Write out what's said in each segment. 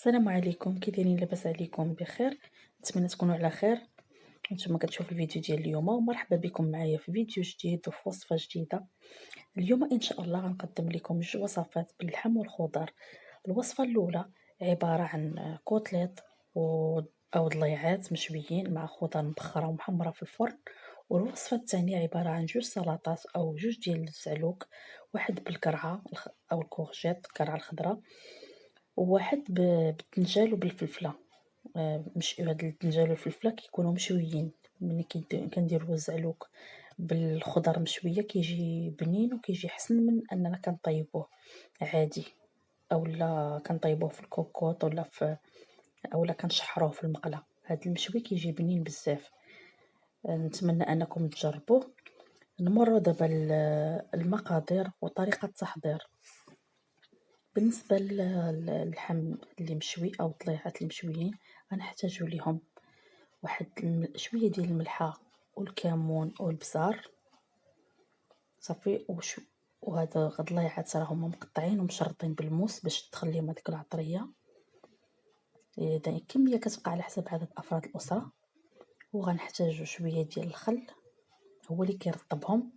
السلام عليكم، كي دايرين؟ لاباس عليكم؟ بخير. نتمنى تكونوا على خير. نتوما كتشوفوا الفيديو ديال اليوم، ومرحبا بكم معايا في فيديو جديد وفي وصفه جديده. اليوم ان شاء الله غنقدم لكم جوج وصفات باللحم والخضر. الوصفه الاولى عباره عن كوتليت و او ضليعات مشويين مع خضر مبخره ومحمره في الفرن. والوصفه الثانيه عباره عن جوج سلطات او جوج ديال الزعلوك، واحد بالكرعه او الكورجيت الكرعه الخضراء، وواحد بالدنجال وبالفلفله. مش هاد الدنجال والفلفله كيكونوا مشويين. ملي كنديروا الزعلوك بالخضر مشويه كيجي بنين وكيجي حسن من اننا كنطيبوه عادي، اولا كنطيبوه في الكوكوط اولا كنشحروه في المقله. هاد المشوي كيجي بنين بزاف. نتمنى انكم تجربوه. نمر دابا المقادير وطريقه التحضير. بالنسبة للحم اللي مشوي أو الضليعات المشويين غنحتاجو ليهم واحد شوية ديال الملحة والكمون والبزار صافي. وهاد الضليعات راهم مقطعين ومشرطين بالموس باش تدخل ليهم هاديك العطرية. الكمية كتبقى على حسب عدد أفراد الأسرة. وغنحتاجو شوية ديال الخل هو اللي كيرطبهم،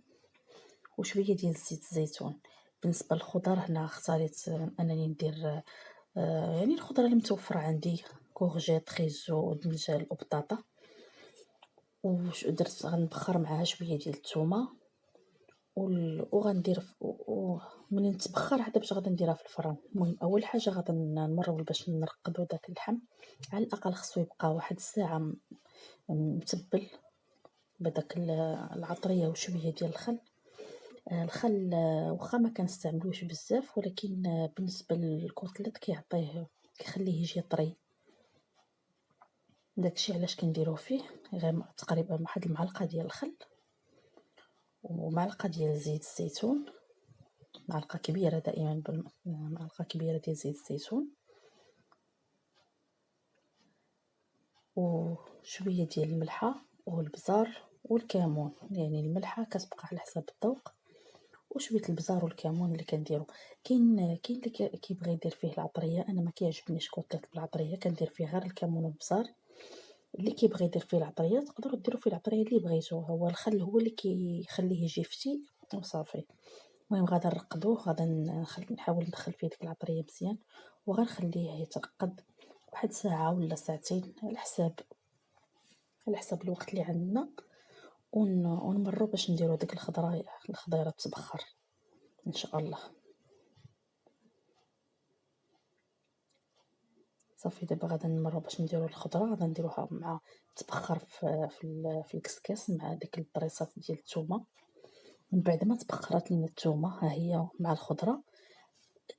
وشوية ديال زيت الزيتون. بالنسبة للخضر هنا اختاريت أنني ندير يعني الخضرة المتوفرة عندي كورجيت خيزو ودنجال وبطاطا. درت غنبخر معاها شويه ديال الثومه وغندير منين تبخر عاد باش غادي نديرها في الفران. المهم اول حاجه غادي نمروا باش نرقدوا داك اللحم. على الاقل خصو يبقى واحد الساعه متبل بداك العطريه وشويه ديال الخل. الخل واخا ما كنستعملوش بزاف، ولكن بالنسبه للكوتليت كيعطيه كيخليه يجي طري. داكشي علاش كنديروه فيه غير تقريبا واحد المعلقه ديال الخل ومعلقه ديال زيت الزيتون، معلقه كبيره دائما معلقه كبيره ديال زيت الزيتون، وشويه ديال الملحه والبزار والكمون. يعني الملحه كتبقى على حسب الذوق، وشويه البزار والكمون اللي كنديرو. كاين اللي كيبغي يدير فيه العطريه. انا ما كيعجبنيش كوتليت بالعطريه، كندير فيه غير الكمون والبزار. اللي كيبغي يدير فيه العطريه تقدروا ديروا فيه العطريه اللي بغيتو، هو الخل هو اللي كيخليه يجي فتي وصافي. المهم غادا نرقدوه، غادا نحاول ندخل فيه ديك العطريه مزيان، وغنخليه يترقد واحد ساعه ولا ساعتين على حسب الوقت اللي عندنا. ونمروا باش نديروا ديك الخضيره تبخر ان شاء الله. صافي دابا غادا نمروا باش نديروا الخضره. غادا نديروها مع تبخر في الكسكاس مع ديك الطريصات ديال الثومه. من بعد ما تبخرات لينا الثومه ها هي مع الخضره،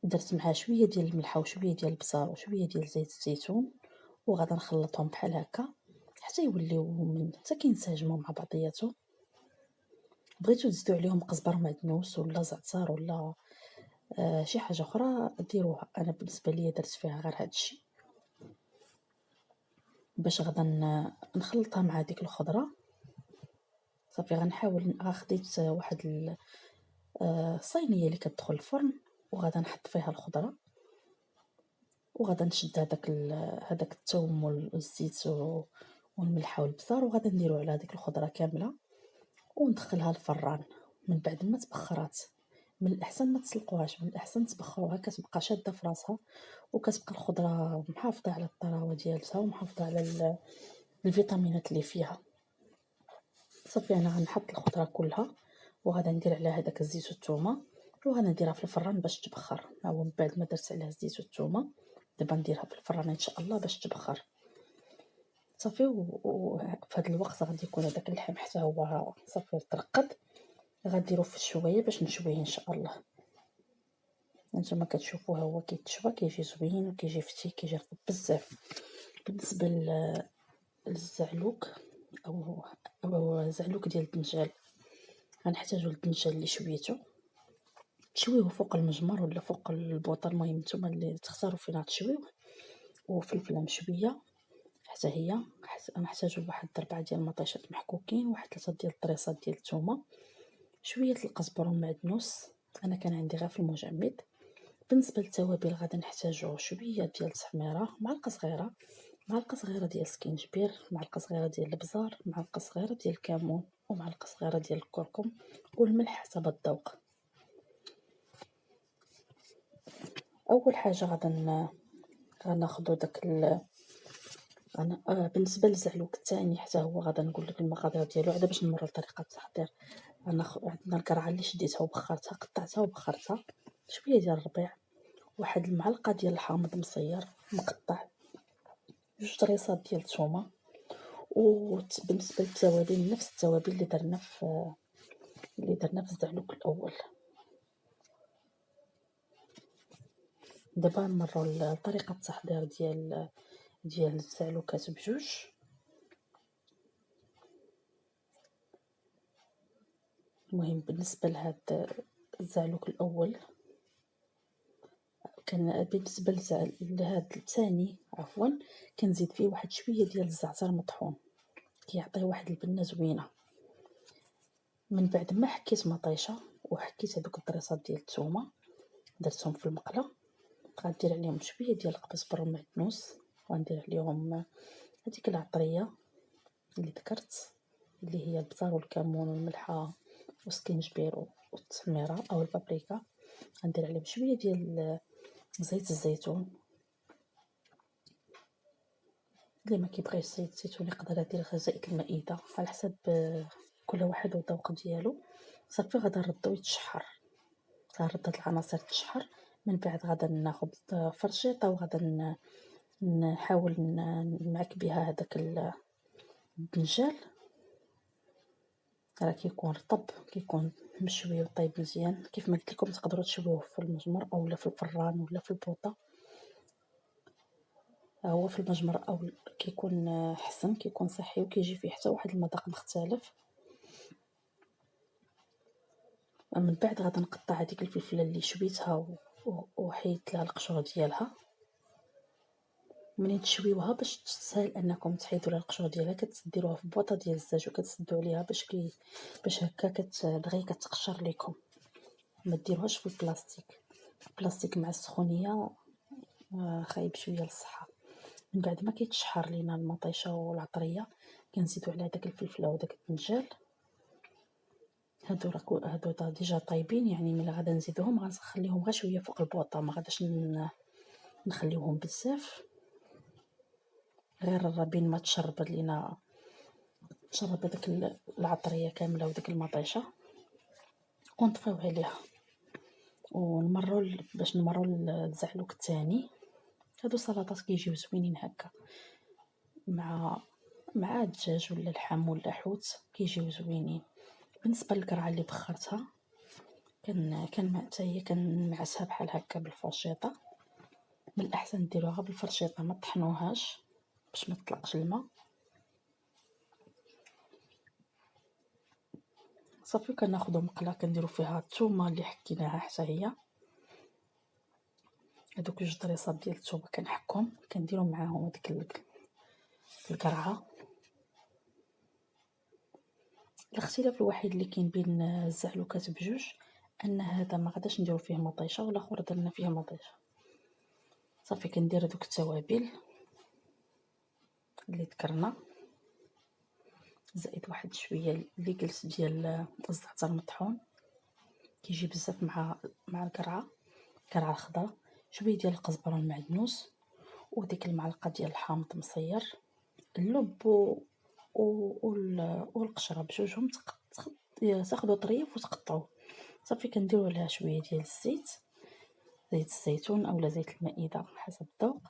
درت معها شويه ديال الملحه وشويه ديال البصل وشويه ديال زيت الزيتون، وغادا نخلطهم بحال هكا حتى يوليو حتى كينسجموا مع بعضياتهم. بغيتو تزيدوا عليهم قزبر معدنوس ولا زعتر ولا شي حاجه اخرى ديروها. انا بالنسبه ليا درت فيها غير هادشي باش غادا نخلطها مع ديك الخضره. صافي غنحاول خديت واحد الصينيه اللي كتدخل الفرن، وغادا نحط فيها الخضره، وغادا نشد هذاك الثوم والزيت والملحه والبصل، وغادا نديرو على هذيك الخضره كامله وندخلها الفران. من بعد ما تبخرات من الاحسن ما تسلقوهاش، من الاحسن تبخروها كتبقى شاده في راسها، وكتبقى الخضره محافظه على الطراوه ديالها ومحافظه على الفيتامينات اللي فيها. صافي انا غنحط الخضره كلها وغادا ندير عليها هذاك الزيت والثومه، وغادا نديرها في الفران باش تبخر. هو من بعد ما درت عليها الزيت والثومه دابا نديرها في الفران ان شاء الله باش تبخر. صافي وفي هذا الوقت غادي يكون هذاك اللحم حتى هو صافي ترقد. غنديرو في الشوايه باش نشويه ان شاء الله. نتوما كتشوفوه هو كيتشوى كيجي زوين وكيجي فتي كيجي رطب بزاف. بالنسبه للزعلوك او زعلوك ديال الدنجال، غنحتاجو الدنجال اللي شويتو تشويوه فوق المجمر ولا فوق البوطه، المهم نتوما اللي تختاروا فين غتشويوه. وفلفله مشويه حتى هي غنحتاجو واحد 4 ديال المطيشات محكوكين، واحد 3 ديال الطريصات ديال الثومه، شويه القزبر والمعدنوس انا كان عندي غير في المجمد. بالنسبة للتوابل غادي نحتاجو شوية ديال التحميرة، معلقة صغيرة ديال السكينجبير، معلقة صغيرة ديال الابزار، معلقة صغيرة ديال الكمون، ومعلقة صغيرة ديال الكركم، والملح حسب الذوق. اول حاجة غناخدو داك بالنسبة للزعلوك الثاني حتى هو غادا نقولك المقادير ديالو عاد باش نمر لطريقة التحضير. عندنا القرعة اللي شديتها وبخرتها، قطعتها وبخرتها، شوية ديال الربيع، واحد المعلقة ديال الحامض مصير مقطع، 2 طريصات ديال الثومة. وبالنسبة للتوابل نفس التوابل اللي درنا في الزعلوك الأول. دابا نمروا لطريقة التحضير ديال الزعلوكات بجوج. المهم بالنسبة لهاد الزعلوك الأول كان بالنسبة لهاد الثاني عفوا كنزيد فيه واحد شوية ديال الزعتر مطحون، كيعطيه واحد البنة زوينة. من بعد ما حكيت مطيشة وحكيت هذوك الضريصات ديال الثومة درتهم في المقلة، غندير عليهم شوية ديال القزبر المعدنوس، وغندير عليهم هذيك العطرية اللي ذكرت اللي هي البصل والكمون والملحة والسكينجبير والتحميرة او البابريكا. غندير عليهم شوية ديال زيت الزيتون، اللي ما كيبغيش زيت الزيتون يقدر يدير غير زيت المائدة على حسب كل واحد والذوق ديالو. صافي غادا نردو يتشحر، غنرد هاد العناصر تشحر. من بعد غادا ناخد فرشيطة وغادا نحاول نمعك بها هذاك الدنجال، راه كيكون رطب، كيكون مشوي وطيب مزيان. كيف ما قلت لكم تقدروا تشويوه في المجمر اولا في الفران ولا في البوطه. هو في المجمر او كيكون حسن، كيكون صحي وكيجي فيه حتى واحد المذاق مختلف. من بعد غادا نقطع هذيك الفلفله اللي شويتها وحيدت لها القشور ديالها. منين تشويوها باش تسهل انكم تحيدوا لها القشور ديالها كتديروها في بوطه ديال الزاج وكتسدوا عليها باش هكا دغيا كتقشر لكم. ما ديروهاش في البلاستيك مع السخونيه خايب شويه للصحه. من بعد ما كيتشحر لينا المطيشه والعطريه كنزيدوا عليها داك الفلفله وداك الدنجال. هادو ديجا طايبين، يعني ملي غادا نزيدوهم غنخليهم غير شويه فوق البوطه، ما غاداش نخليوهم بزاف، غير بين ما تشرب داك العطريه كامله وداك المطيشه ونطفيو عليها. باش نمروا للزعلوك الثاني. هادو سلطات كيجيو زوينين هكا مع الدجاج ولا اللحم ولا الحوت، كيجيو زوينين. بالنسبه للقرعه اللي بخرتها حتى هي كنعسها بحال هكا بالفرشيطه. من الاحسن ديروها بالفرشيطه، ما طحنوهاش باش ما تطلقش الماء. صافي كناخذوا مقله كنديروا فيها الثومه اللي حكيناها حتى هي، هذوك 2 طريصات ديال الثومه كنحكهم كنديروا معاهم هذيك القرعه. الاختلاف الوحيد اللي كاين بين الزعلوكات بجوج ان هذا ما غاداش نديرو فيه مطيشه والاخر درنا فيه مطيشه. صافي كندير هذوك التوابل اللي ذكرنا زائد واحد شويه اللي قلت ديال الزعتر المطحون، كيجي بزاف مع القرعه الخضراء. شويه ديال القزبره المعدنوس وديك المعلقه ديال الحامض مصير، اللب والقشره بجوجهم تاخذوا طريف وتقطعوه. صافي كنديروا عليها شويه ديال زيت الزيتون اولا زيت المائده حسب الذوق،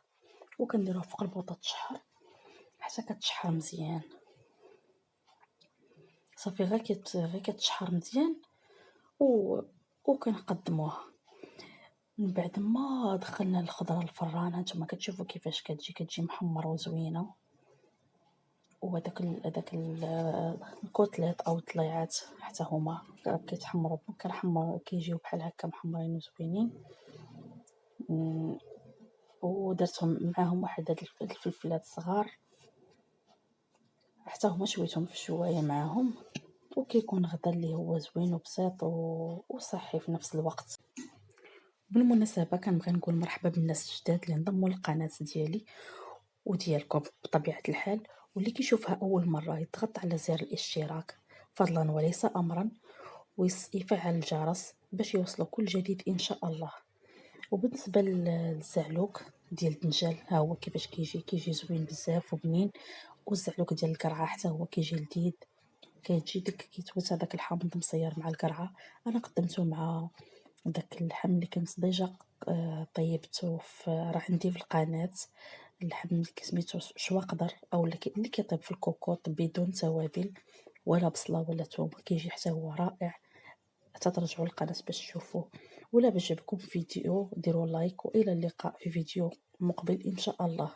وكنديروها فوق البوطه تشحر حتى كتشحر مزيان. صافي غير كتشحر مزيان وكنقدموها. من بعد ما دخلنا الخضره الفران هانتوما كتشوفوا كيفاش كتجي محمره وزوينه، وهذاك الكوتليت او الطليعات حتى هما كيتحمروا كيجيو بحال هكا محمرين وزوينين. ودرتهم معاهم واحد هاد الفلفلات الصغار حتى هما شويتهم في الشوايه معاهم، وكيكون غدا اللي هو زوين وبسيط وصحي في نفس الوقت. بالمناسبة كنبغي نقول مرحبا بالناس الجداد اللي انضموا للقناة ديالي وديالكم بطبيعة الحال، واللي كيشوفها أول مرة يضغط على زر الاشتراك فضلا وليس أمرا، ويفعل الجرس باش يوصلو كل جديد إن شاء الله. وبالنسبة للزعلوك ديال الدنجال ها هو كيفاش كيجي زوين بزاف وبنين، والزعلوك ديال القرعة حتى هو كيجي لذيذ، كيجي كيتوت هذاك الحامض مصير مع القرعة. أنا قدمته مع داك اللحم اللي كنت ديجا طيبته راه عندي في القناة، اللحم اللي سميتو شواقدر أو اللي كيطيب في الكوكوط بدون توابل ولا بصلة ولا توم، كيجي حتى هو رائع. حتى ترجعوا للقناة باش تشوفوه. ولا عجبكم الفيديو ديروا لايك، وإلى اللقاء في فيديو مقبل إن شاء الله.